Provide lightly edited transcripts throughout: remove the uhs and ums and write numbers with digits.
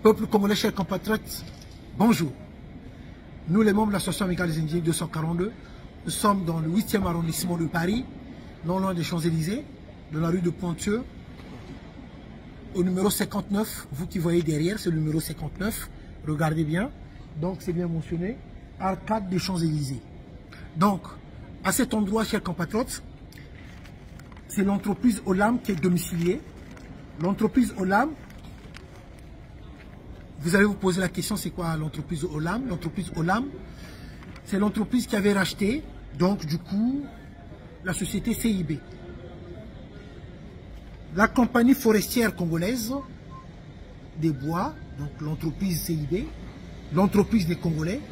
Peuple congolais, chers compatriotes, bonjour. Nous, les membres de l'association amicale des Indiens 242, nous sommes dans le 8e arrondissement de Paris, non loin des Champs-Élysées, dans la rue de Ponthieu, au numéro 59. Vous qui voyez derrière, c'est le numéro 59. Regardez bien. Donc, c'est bien mentionné. Arcade des Champs-Élysées. Donc, à cet endroit, chers compatriotes, c'est l'entreprise Olam qui est domiciliée. L'entreprise Olam, vous allez vous poser la question, c'est quoi l'entreprise Olam? L'entreprise Olam, c'est l'entreprise qui avait racheté, donc du coup, la société CIB. La compagnie forestière congolaise des bois, donc l'entreprise CIB, l'entreprise des Congolais,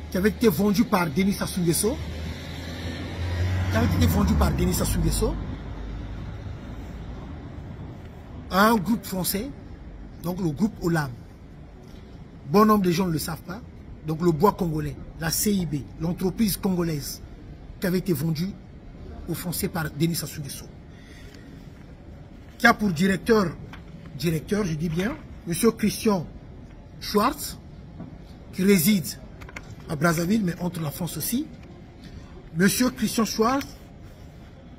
qui avait été vendue par Denis Sassou Nguesso, à un groupe français, donc le groupe Olam. Bon nombre de gens ne le savent pas. Donc le bois congolais, la CIB, l'entreprise congolaise qui avait été vendue aux Français par Denis Sassou Nguesso. Qui a pour directeur, je dis bien, M. Christian Schwartz, qui réside à Brazzaville, mais entre la France aussi. M. Christian Schwartz,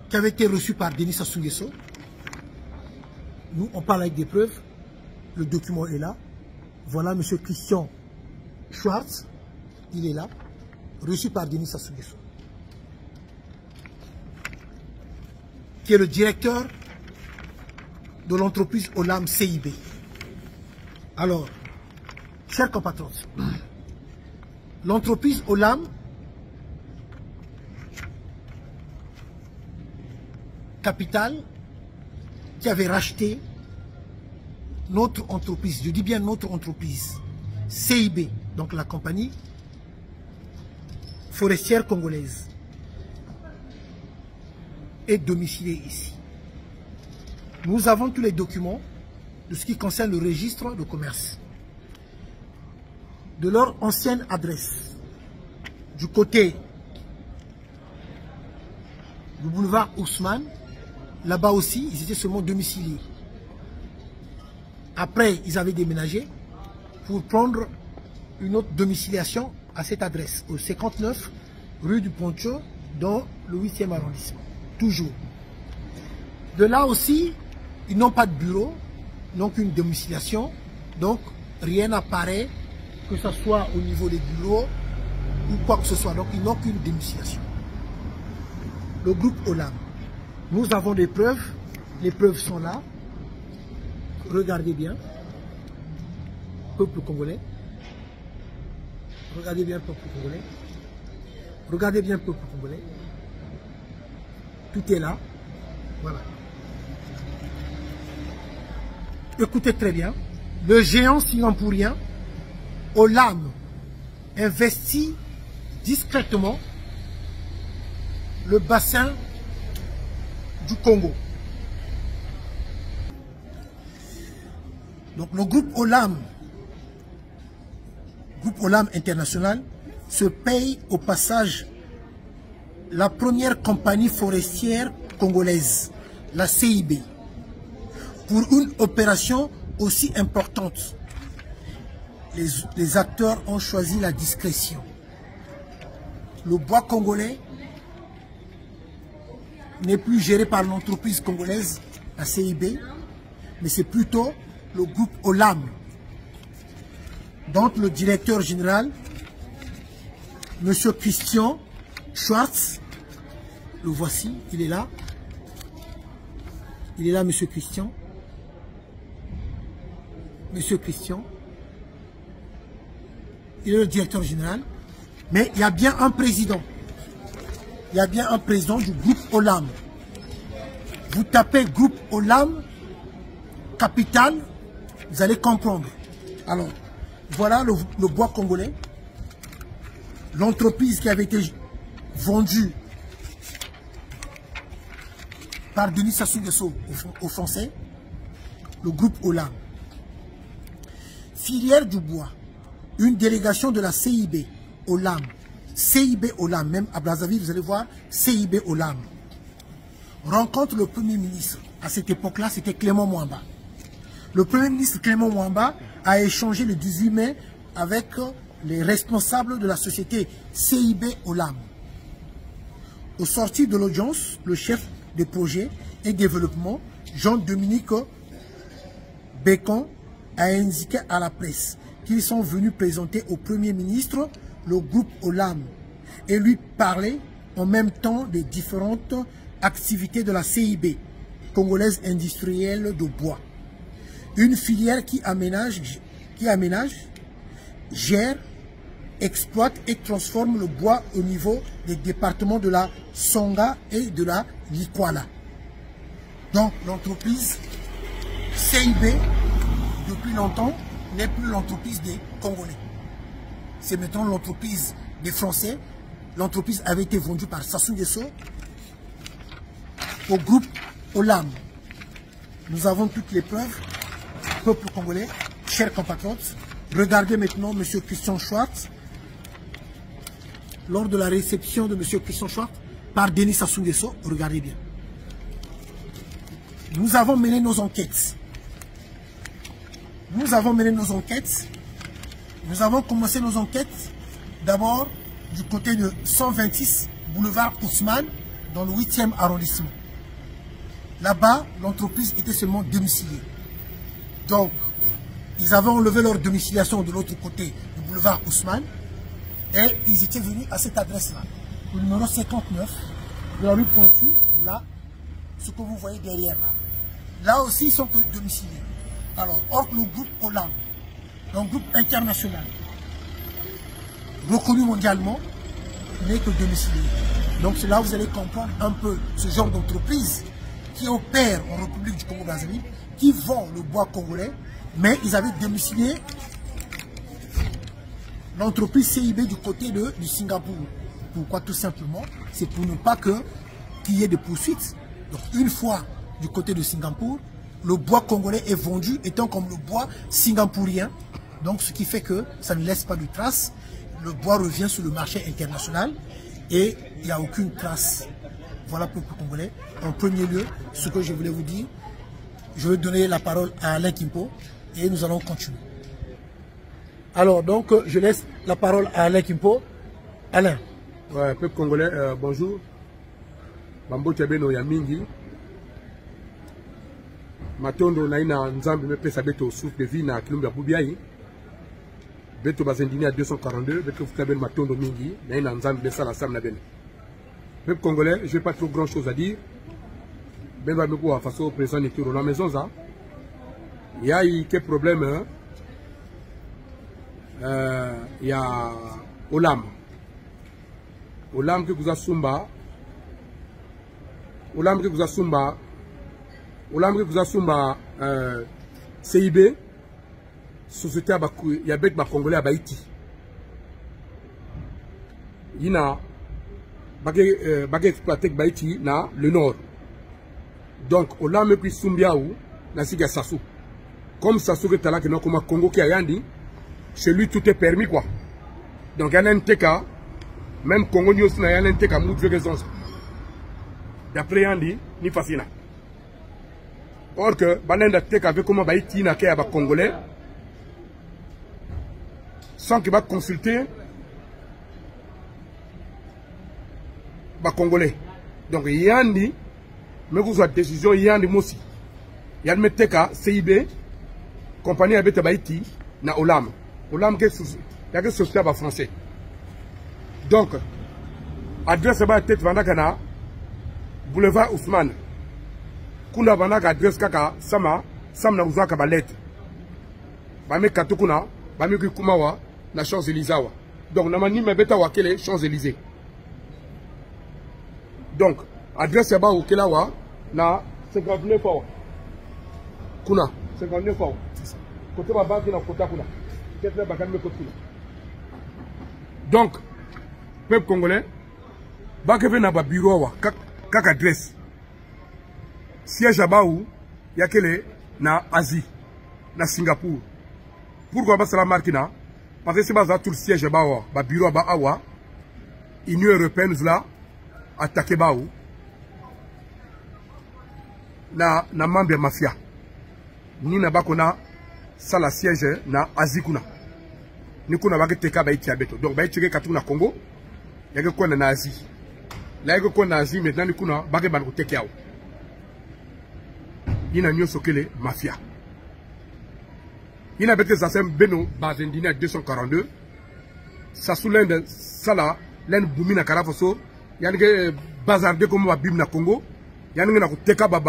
qui avait été reçu par Denis Sassou Nguesso. Nous, on parle avec des preuves. Le document est là. Voilà M. Christian Schwartz, il est là, reçu par Denis Sassou Nguesso, qui est le directeur de l'entreprise Olam CIB. Alors, chers compatriotes, l'entreprise Olam Capital, qui avait racheté notre entreprise, je dis bien notre entreprise, CIB, donc la compagnie forestière congolaise, est domiciliée ici. Nous avons tous les documents de ce qui concerne le registre de commerce, de leur ancienne adresse, du côté du boulevard Haussmann, là-bas aussi, ils étaient seulement domiciliés. Après, ils avaient déménagé pour prendre une autre domiciliation à cette adresse, au 59 rue du Ponthieu, dans le 8e arrondissement. Toujours. De là aussi, ils n'ont pas de bureau, ils n'ont qu'une domiciliation, donc rien n'apparaît, que ce soit au niveau des bureaux ou quoi que ce soit. Donc ils n'ont qu'une domiciliation. Le groupe Olam. Nous avons des preuves, les preuves sont là. Regardez bien, peuple congolais. Regardez bien, peuple congolais. Regardez bien, peuple congolais. Tout est là. Voilà. Écoutez très bien. Le géant singapourien, Olam, investit discrètement le bassin du Congo. Donc le groupe Olam International, se paye au passage la première compagnie forestière congolaise, la CIB, pour une opération aussi importante. Les acteurs ont choisi la discrétion. Le bois congolais n'est plus géré par l'entreprise congolaise, la CIB, mais c'est plutôt le groupe Olam, dont le directeur général, M. Christian Schwartz, le voici, il est là. Il est là, M. Christian. M. Christian. Il est le directeur général. Mais il y a bien un président. Il y a bien un président du groupe Olam. Vous tapez groupe Olam Capital, vous allez comprendre. Alors, voilà le bois congolais. L'entreprise qui avait été vendue par Denis Sassou Nguesso aux Français. Le groupe Olam. Filière du bois. Une délégation de la CIB Olam. CIB Olam, même à Brazzaville, vous allez voir, CIB Olam. Rencontre le Premier ministre. À cette époque-là, c'était Clément Mwamba. Le Premier ministre Clément Mwamba a échangé le 18 mai avec les responsables de la société CIB Olam. Au sortir de l'audience, le chef de projet et développement, Jean-Dominique Bécon, a indiqué à la presse qu'ils sont venus présenter au Premier ministre le groupe Olam et lui parler en même temps des différentes activités de la CIB, Congolaise industrielle de bois. Une filière qui aménage, gère, exploite et transforme le bois au niveau des départements de la Songa et de la Likwala. Donc l'entreprise CIB, depuis longtemps, n'est plus l'entreprise des Congolais. C'est maintenant l'entreprise des Français. L'entreprise avait été vendue par Sassou Nguesso au groupe Olam. Nous avons toutes les preuves, peuple congolais, chers compatriotes. Regardez maintenant M. Christian Schwartz, lors de la réception de M. Christian Schwartz par Denis Sassou Nguesso. Regardez bien. Nous avons mené nos enquêtes. Nous avons commencé nos enquêtes d'abord du côté de 126 boulevard Ousmane dans le 8e arrondissement. Là-bas, l'entreprise était seulement domiciliée. Donc, ils avaient enlevé leur domiciliation de l'autre côté du boulevard Ousmane et ils étaient venus à cette adresse-là, le numéro 59 de la rue Pointue, là, ce que vous voyez derrière là. Là aussi, ils sont domiciliés. Alors, or le groupe Olam, un groupe international, reconnu mondialement, n'est que domicilié. Donc, c'est là où vous allez comprendre un peu ce genre d'entreprise qui opère en République du Congo-Brazzaville, qui vend le bois congolais, mais ils avaient domicilié l'entreprise CIB du côté du Singapour. Pourquoi? Tout simplement, c'est pour ne pas qu'il y ait de poursuites. Donc, une fois du côté de Singapour, le bois congolais est vendu étant comme le bois singapourien. Donc, ce qui fait que ça ne laisse pas de traces. Le bois revient sur le marché international et il n'y a aucune trace. Voilà pour le Congolais. En premier lieu, ce que je voulais vous dire, je vais donner la parole à Alain Kimpo et nous allons continuer. Alors, donc, je laisse la parole à Alain Kimpo. Alain. Ouais, peuple congolais, bonjour. Bambo Tiabeno Yamingi. Matondo naina nzambe me pesa beto souffle de vie na kilombe ya bubiai. Beto bazendini à 242, beto fukabel matondo mingi, naina nzambe besa la sam na bene. Peuple congolais, je n'ai pas trop grand chose à dire. Ben va me voir face au président Nikiro la maison ça. Il y a eu quelques problèmes. Il y a Olam. Olam que vous a Sumba. Olam que vous a Sumba. Olam que vous a Sumba CIB. Société il y a des Congolais à Haïti. Il y a bagay exploité Haïti dans le nord. Donc, Olam puis Sumbiaou, na siga Sassou. Comme Sassou est là, que nous comme Congo qui a yandi, chez lui tout est permis quoi. Donc, il y a un TK, même Congo n'y aussi, il y a un TK, nous devons raison. D'après Yandi, ni facile. Or que, Banenda TK avec comment Haïti n'a qu'à Congolais, sans qu'il va consulter les Congolais. Donc, Yandi, mais vous avez décision, Yandi Mossi. Yandi Meteka, CIB, compagnie avec Haïti, na Olam. Olam, il y a que société français. Donc, adresse à tête Vandakana, boulevard Ousmane. Kuna Vandaka adresse Kaka, Sama, Samna Ouzaka Balette. Bame Katukuna, Bame Kumawa, na Champs-Élysées. Donc, Namani Mebeta Wakele, Champs-Élysées. Donc, adresse à Okelawa, na 59 fois. Kuna, 59 fois. Côté ma banque, na Kota Kuna. Donc, peuple congolais, banque vient na bureau, kak adresse. Siège à Baou, il y a quel na Asie, na Singapour. Pourquoi pas la marque na? Parce que c'est pas tout le siège à Baou, bureau à Baou, Union européenne là, attaqué Baou. Na membre mafia. ni na bakona sala siège na Azikuna ni kuna ba teka ba iti abeto donc ba iti ke na Congo ya ke kona na Asie la ke kona na Asie maintenant ni kuna ba ke ban ko teka yawo ina nyo sokele mafia ina bete zasem beno bazendini à 242 ça sous l'inde sala l'en bumina karafoso yani ke bazarde comme ba bim na Congo yani na ko teka ba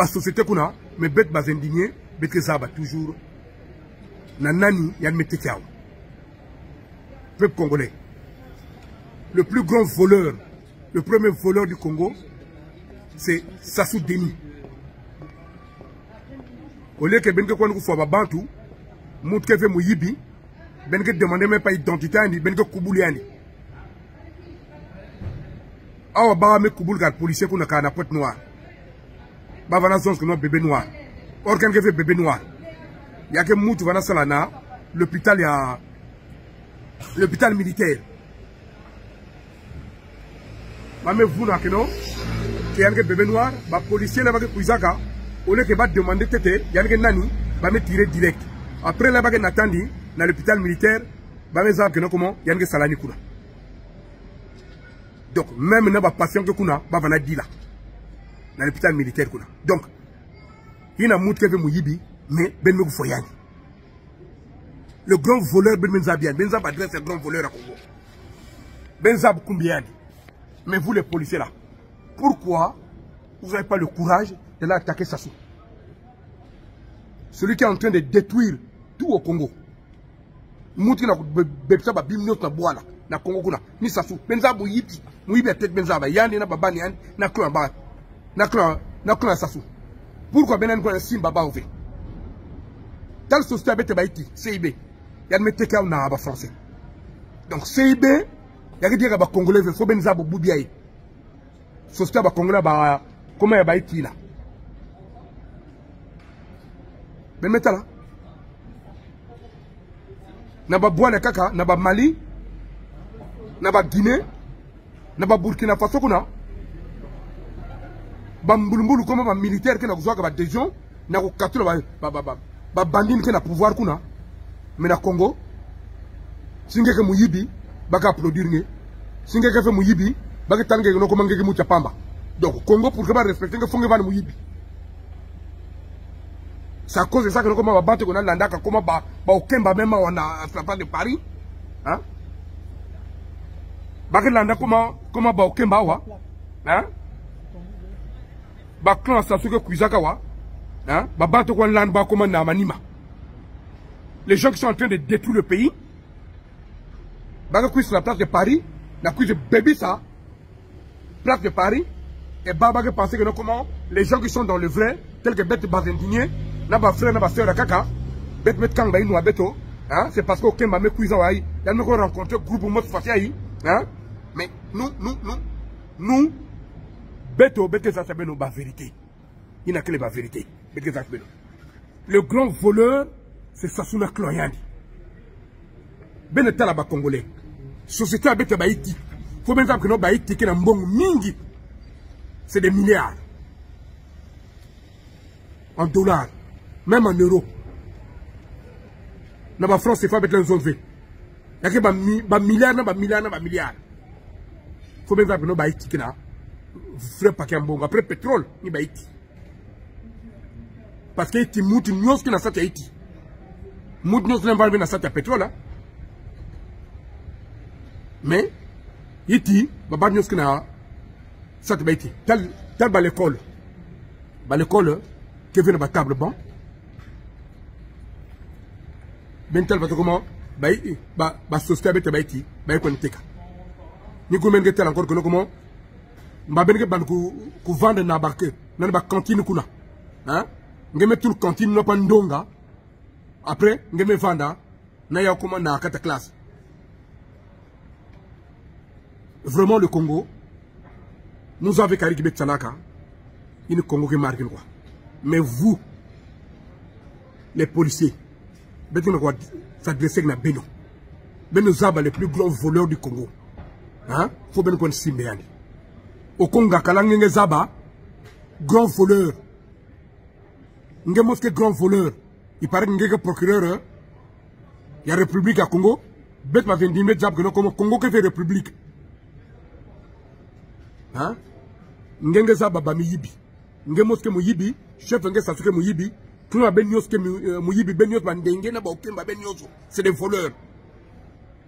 société kuna mais bet bazendini bet ça ba toujours Nanani Yann Metekiao. Peuple congolais. Le plus grand voleur, le premier voleur du Congo, c'est Sassou Deni. Au lieu que Benke Kouanou Fouaba Bantou, Moutke fait Mouyibi, Benke demandait même pas identité, Benke Koubouliani. Awa Bahame Kouboul car policier qu'on a qu'à la pote noire. Bavana Zons que nous bébé noir. Organ qui fait bébé noir. Il y a que Moutou Vana Salana, l'hôpital, il y a l'hôpital militaire. Mais vous n'avez pas qu'il y a un bébé noir, les policiers là-bas qui Kouizaka, au lieu que va demander tété, il y a un nani, va me tirer direct. Après là-bas qui n'attendit, dans l'hôpital militaire, va me dire que non comment, il y a un salani kuna. Donc même dans les patients que kuna, va venir dire là, dans l'hôpital militaire kuna. Donc il y a un Moutou qui fait Mouyibi. Mais Ben Foyani. Le grand voleur Ben Benzabian. Benzab adresse le grand voleur à Congo. Benzab Koumbiani. Mais vous les policiers là, pourquoi vous n'avez pas le courage de l'attaquer Sassou? Celui qui est en train de détruire tout au Congo. Mouti na bebsa ba bimno na boala na Congo kuna. Ni Sassou. Benzab yipi. Mouibi a tête Benzab. Yandi na babani yandi na klan ba. Na klan Sassou. Pourquoi Benen ko simba ba ouvert? Tal société avec Baïti, CIB, il y a des métiers qui sont français. Donc CIB, il y a des gens qui sont congolais, il faut bien les avoir boubiaï. Société avec congolais, comment il y a Baïti là? Mais maintenant là, n'a pas Bois Kaka, n'a pas Mali, n'a pas Guinée, n'a pas Burkina Faso, n'a pas Mbulumbulu comme un militaire qui n'a pas des gens, n'a pas 4 ba bandine qui na pouvoir kuna mais na Congo singeke muyibi baka produire nge singeke fe muyibi baka tange no ko mangeke mu pamba donc Congo pour que ba respecter que fonge van muyibi ça cause ça que no ko ba battre ko na landaka ko ba okemba même on a frappé de Paris hein baka landa comment ba okemba wa hein ba clan ça suke kuizaka wa. Hein? Les gens qui sont en train de détruire le pays, sur la place de Paris, la cuisse de bébé ça, place de Paris, et Baba qui pensait que non, comment les gens qui sont dans le vrai, tels que Bête Bazendigné, n'a pas frère, n'a pas soeur, Kaka, Bête Met Kang Baïnou à Beto, hein? C'est parce qu'aucun m'a mis cuisse à Haï, il y a nous rencontré groupe mot faciaï, hein? Mais nous, Beto, ça c'est nos vérité. Il n'a que les vérités. Le grand voleur, c'est Sassou Kloyani. Ben Talaba Congolais. Société avec Baïti. Il faut bien savoir que nos Baïti qui n'ont bon mingi. C'est des milliards. En dollars. Même en euros. Dans la France, c'est pas avec les zone V. Il y a que milliards, milliards. Il faut bien savoir que nos Baïti qui n'ont frère pas qu'un bon. Après pétrole, ni Baïti. Parce que Haïti mouti nous qui n'a pas Haïti. Mouti nous n'a pas de pétrole. Mais Haïti, baba nous qui n'a pas Haïti. Tel l'école. L'école qui vient de la table bon. Ben tel va comment ba société avec Haïti, ba connecté. Ni comment tel encore que comment ba ben que ban ku vendre na barque, na ba cantine kuna. Hein? Je mets tout le cantine, non pas ndonga. Après, je mets vanda. Na ya comment na kata classe. Vraiment le Congo, nous avons Kari Kibet Salaka, il est Congo qui marque quoi. Mais vous, les policiers, vous s'adresser à Beno. Beno Zaba, le plus grand voleur du Congo. Hein? Faut bien qu'on s'y mette. Au Congo, Kalangenge Zaba, grand voleur. Nge mosque grand voleur. Il paraît que nge procureur. Il y a République à Congo. Bet ma vendi met jab que non comme Congo qui fait République. Hein? Nge za baba mi yibi. Nge mosque mo yibi. Chef nge sasuke mo yibi. Tout le ben yos que mo yibi ben yos bandenge na ba okemba ben yos. C'est des voleurs.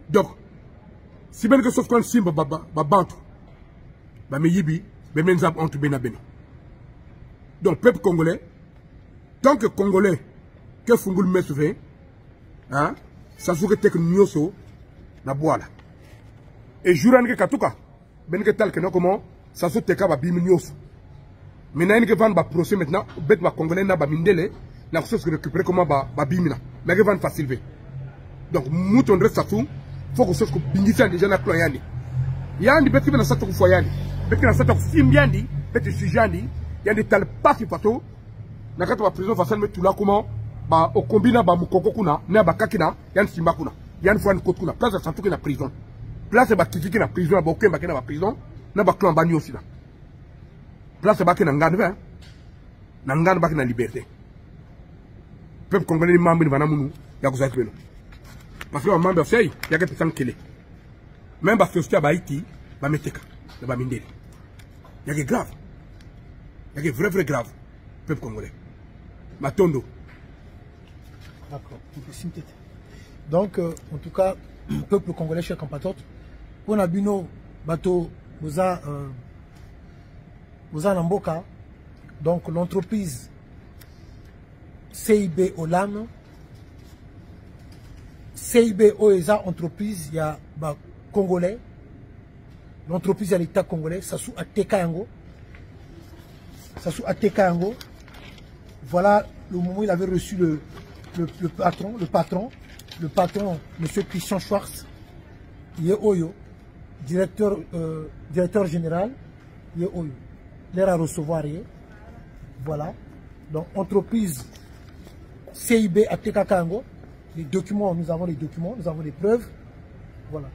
Donc si ben que sauf quand simba baba babantu. Ba mi yibi ben men zab ontu bena beno. Donc peuple congolais, tant que congolais que fungul me souffre, hein, ça souffre tek nyoso na boala. Et juran que katuka, ben que tal que non comment ça souffre teka ba bim nyoso. Maintenant il que van ba procès maintenant, bet ba congolais na ba mindele, la chose que récupérer comment ba bimina, mais que van facile. Donc mouton reste ça tout, faut que ce que bingisa déjà na kloyani. Yandi bet que na sa to foyani, bet que na sa to simbiandi, bet sujandi. Il y a des tels pas qui pato. Na kata ba prison façon mais tout là comment ba au combina ba mukoko kuna na ba kakina yan simba kuna yan fwan kot kuna place ça tout na prison place ba kiki na prison ba okemba na ba prison na ba clan bani aussi là place ba kina ngande ba na ngande ba kina liberté peuple congolais membre bana munu ya ko zakbeno parce que membre sey ya ke pesan kele même ba société ba Haïti ba meteka ba mindeli ya ke grave. Il y a vrai grave, peuple congolais. Matondo. D'accord. Donc, en tout cas, peuple congolais, chers compatriotes, on a bino bateau, vous a Namboka, donc l'entreprise CIB Olam, CIB OESA entreprise, il y a congolais, l'entreprise à l'État congolais, ça sous à Tekayango. Sassou Atekango, voilà le moment où il avait reçu le patron, M. Christian Schwartz, il est Oyo, directeur général, il est Oyo. L'air à recevoir, voilà. Donc, entreprise CIB Atekango, les documents, nous avons les documents, nous avons les preuves, voilà.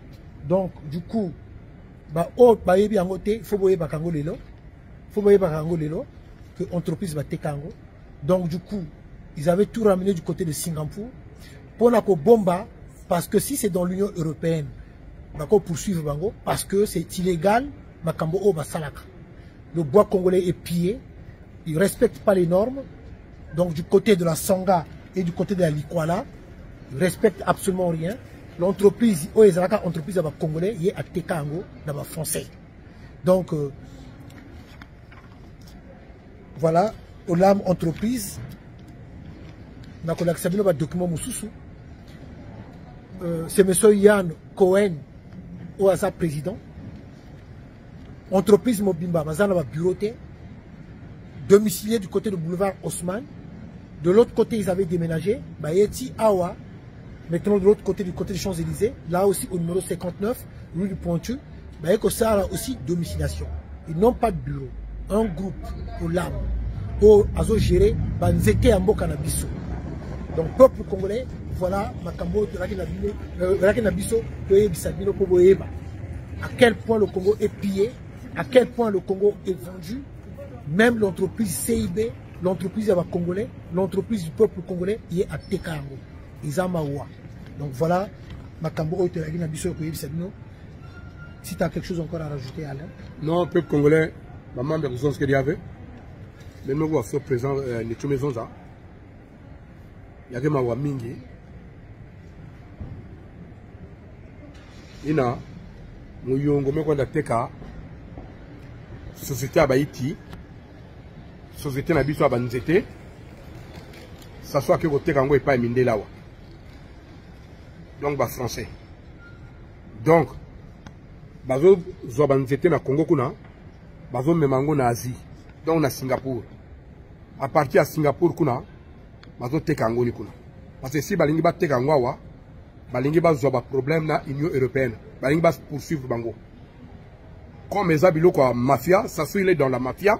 Donc, du coup, il faut que l'entreprise va Tekango. Donc du coup, ils avaient tout ramené du côté de Singapour pour la bomba, parce que si c'est dans l'Union européenne, on va poursuivre Bango, parce que c'est illégal, le bois congolais est pillé, ils ne respectent pas les normes. Donc du côté de la Sanga et du côté de la Likwala, ils ne respectent absolument rien. L'entreprise, entreprise congolais, est à Tekango, dans français. Donc voilà, Olam entreprise, on a un document Moussoussou. C'est M. Yann Cohen, Oasa président. Entreprise Mobimba, Mazana va bureauté, domicilié du côté du boulevard Haussmann. De l'autre côté, ils avaient déménagé, Bayeti Awa, maintenant de l'autre côté, du côté des Champs-Élysées, là aussi au numéro 59, rue du Pointu, Bayeko ça a aussi domiciliation. Ils n'ont pas de bureau. Un groupe Olam au azo géré banzete ambo cannabis. Donc peuple congolais, voilà makambo de la cannabis à quel point le Congo est pillé, à quel point le Congo est vendu. Même l'entreprise CIB, l'entreprise congolais, l'entreprise du peuple congolais, il est à Tekango, Izamawa. Donc voilà makambo de la cannabis. Si tu as quelque chose encore à rajouter, Alain. Non, peuple congolais, maman de raison ce qu'il y avait. Mais nous avons fait présent les deux maisons. Il y a des gens mingi. Ina, nous yongo me kwanda teka. Société à Haïti, société na biso à banzete. Ça soit que vous teka ngo pas minde là. Donc bas français. Donc bazo zo banzete na Congo kuna. Bazo memango na Asie. Donc na Singapour. À partir de Singapour kuna, bazo Tekango ni kuna. Parce que si balingi ba Tekango wa, balingi ba zo ba problème na Union européenne. Balingi ba poursuivre bango. Comme les habilo quoi mafia, ça suit il est dans la mafia.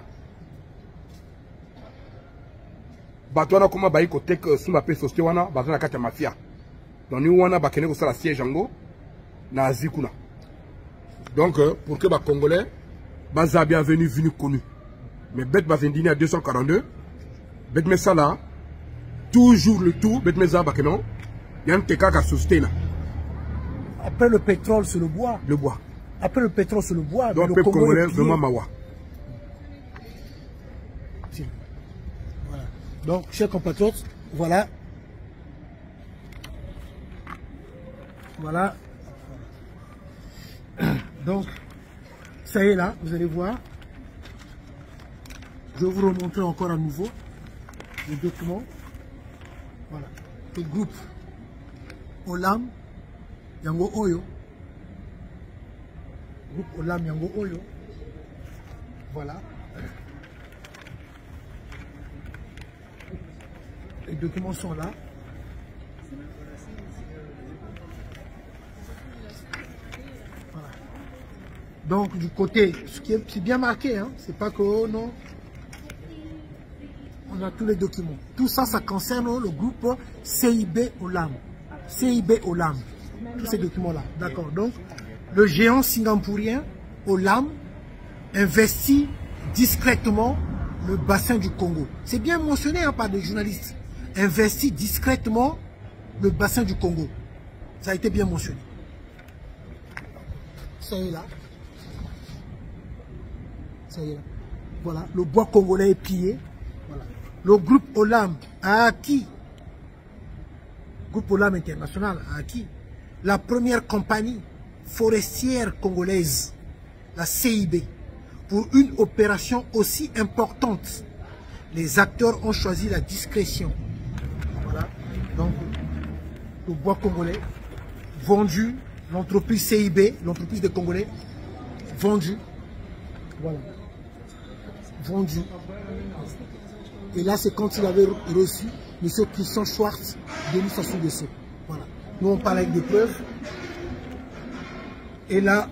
Batwana kuma ba iko tek suma pe société wana, bazo na kata mafia. Donc ni wana ba kene ko sala siège ango na Asie kuna. Donc pour que ba Congolais baza bienvenue venu connu. Mais bête va venir à 242. Bête mais ça là, toujours le tout, bet meza bakeno, yan teka ka société. Après le pétrole, c'est le bois. Le bois. Après le pétrole, c'est le bois. Donc, le peuple congolais, vraiment mawa. Voilà. Donc, chers compatriotes, voilà. Voilà. Donc, ça y est là, vous allez voir. Je vais vous remontrer encore à nouveau le document. Voilà. Le groupe Olam Yango Oyo. Groupe Olam Yango Oyo. Voilà. Les documents sont là. Voilà. Donc du côté, c'est bien marqué, hein, c'est pas que oh, non. On a tous les documents. Tout ça, ça concerne le groupe CIB Olam. CIB Olam. Tous ces documents-là. D'accord. Donc, le géant singapourien Olam investit discrètement le bassin du Congo. C'est bien mentionné hein, par des journalistes. Investit discrètement le bassin du Congo. Ça a été bien mentionné. Ça y est là. Ça y est là. Voilà. Le bois congolais est pillé. Voilà. Le groupe Olam a acquis, groupe Olam International a acquis la première compagnie forestière congolaise, la CIB, pour une opération aussi importante. Les acteurs ont choisi la discrétion. Voilà. Donc, le bois congolais vendu, l'entreprise CIB, l'entreprise des Congolais, vendu. Voilà. Vendu. Et là, c'est quand il avait reçu M. Christian Schwartz, Denis Sassou Nguesso. Voilà. Nous, on parle avec des preuves. Et là,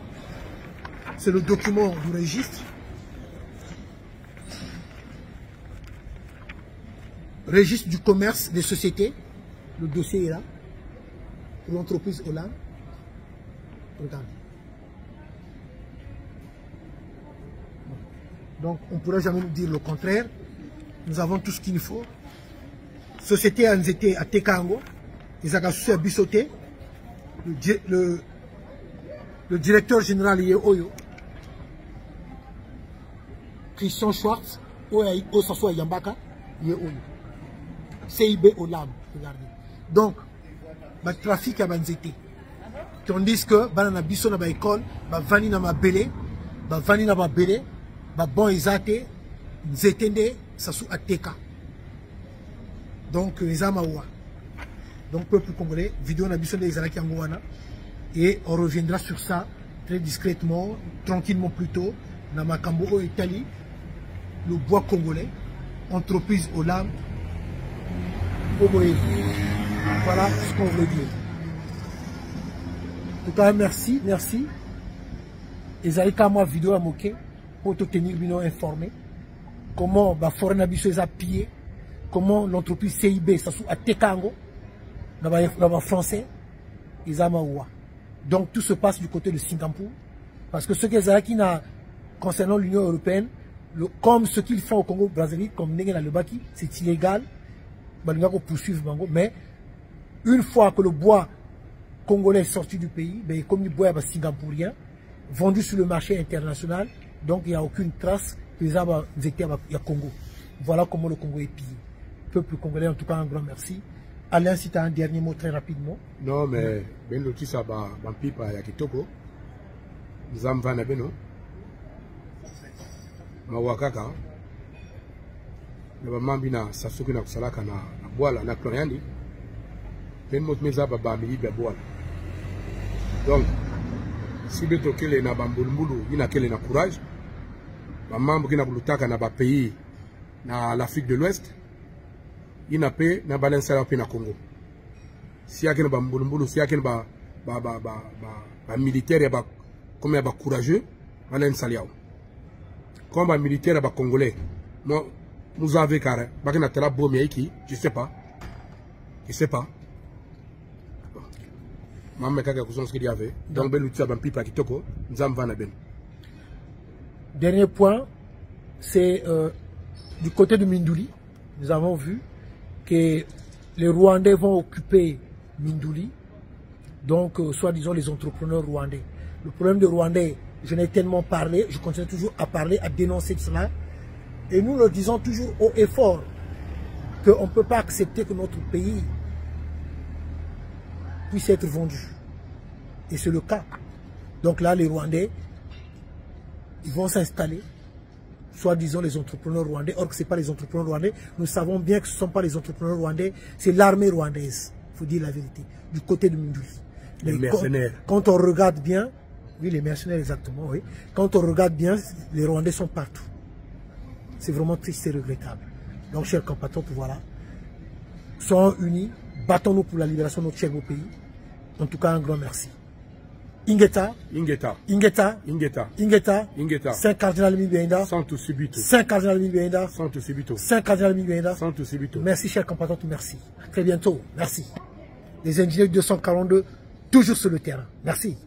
c'est le document du registre. Registre du commerce des sociétés. Le dossier est là. Pour l'entreprise Olam. Regardez. Donc, on ne pourrait jamais nous dire le contraire. Nous avons tout ce qu'il faut. Société Anzete à Tekango. Ils ont à Bissoté. Le directeur général est Oyo. Christian Schwartz. Osasso Yambaka. Il est Oyo. CIB Olam. Regardez. Donc, le trafic à Anzete. Tandis que, dans biso na école, vani na mabele, vani na mabele, bon ezate, nzetende, sasu ateka. Donc, les amawa. Donc, peuple congolais, vidéo na biso des Izalaki Angouana. Et on reviendra sur ça très discrètement, tranquillement plutôt, dans Makambo Italie, le bois congolais, entreprise Olam, Oboé. Voilà ce qu'on veut dire. En tout cas, merci, merci. Et ça a moi vidéo à moquer pour te tenir bien informé. Comment la forêt n'a pillé, comment l'entreprise CIB, ça a Tekango, dans le français, ils ont. Donc tout se passe du côté de Singapour. Parce que ce qui n'a concernant l'Union européenne, comme ce qu'ils font au Congo Brazzaville, comme Nengen le Baki, c'est illégal. Mais une fois que le bois congolais est sorti du pays, ben, comme le bois singapourien, vendu sur le marché international, donc il n'y a aucune trace que les arbres étaient au Congo. Voilà comment le Congo est pillé. Peuple congolais, en tout cas, un grand merci. Alain, si tu as un dernier mot très rapidement. Non, mais ben le tisa ba pipa ya kitoko. Nous avons vana beno. Mawakaka. Na ba mambina sasuki na kusalaka na boala na kloriandi. Ben mot meza ba mili ba boala. Donc, si beto kele na bambulumbulu, ina kele na courage. Ba mambo kina bulutaka na ba pays na l'Afrique de l'Ouest. Ina pe na balance la pe na Congo. Si y'a quelqu'un bambulumbulu, si y'a quelqu'un ba militaire ba comme ba courageux, balance liao. Comme ba militaire ba congolais. Non, nous avons carré. Ba kena tela bomi aiki, je sais pas. Je sais pas. Maman kaka kusons ce qu'il y avait. Donc ben l'outil ba pipa kitoko, nous avons vana ben. Dernier point, c'est du côté de Mindouli. Nous avons vu que les Rwandais vont occuper Mindouli, donc soi-disant les entrepreneurs rwandais. Le problème des Rwandais, je n'ai tellement parlé, je continue toujours à parler, à dénoncer cela. Et nous le disons toujours haut et fort, qu'on ne peut pas accepter que notre pays puisse être vendu. Et c'est le cas. Donc là, les Rwandais, ils vont s'installer, soi-disant les entrepreneurs rwandais, or que ce n'est pas les entrepreneurs rwandais. Nous savons bien que ce ne sont pas les entrepreneurs rwandais, c'est l'armée rwandaise, il faut dire la vérité, du côté de Mindouli. Les mercenaires. Quand on regarde bien, oui, les mercenaires exactement, oui. Quand on regarde bien, les Rwandais sont partout. C'est vraiment triste et regrettable. Donc, chers compatriotes, voilà. Soyons unis, battons-nous pour la libération de notre cher beau pays. En tout cas, un grand merci. Ingeta. Ingeta. Ingeta. Ingeta. Ingeta. Ingeta. 5 cardinal Mibenda. Santo Subito. 5 cardinal Mibenda. Santo Subito. 5 cardinal Mibenda. Santo Subito. Merci, chers compatriotes, merci. À très bientôt. Merci. Les ingénieurs 242, toujours sur le terrain. Merci.